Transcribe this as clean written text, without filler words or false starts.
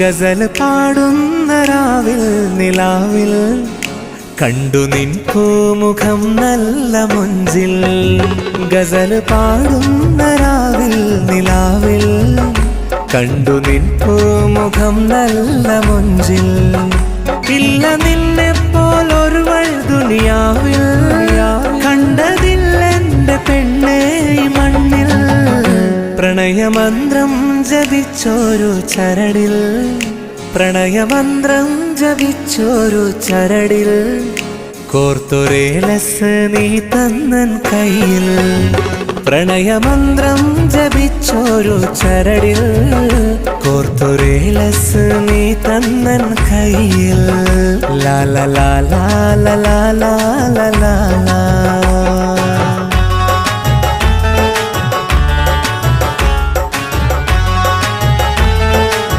ഗസൽ പാടുന്ന രാവിൽ നിലാവിൽ കണ്ടു നിൻ പൂമുഖം നല്ല മുഞ്ചിൽ. ഗസൽ പാടുന്ന രാവിൽ നിലാവിൽ കണ്ടു നിൻ പൂമുഖം നല്ല മുഞ്ചിൽ. ഇല്ല നിന്നെ പോലൊരുവൾ ദുനിയാവിൽ കണ്ടതില്ലെന്റെ പെണ്ണേ ഈ മണ്ണിൽ. പ്രണയമന്ത്രം ജപിച്ചോരു ചരടിൽ, പ്രണയമന്ത്രം ജപിച്ചോരു ചരടിൽ കോർത്തൊരേലസ് നീ തന്നൻ കയ്യിൽ. പ്രണയമന്ത്രം ജപിച്ചോരു ചരടിൽ കോർത്തൊരേലസ് നീ തന്നൻ കയ്യിൽ. ലാ ലാ ലാ ലാ ലാ ലാ ലാ ലാ.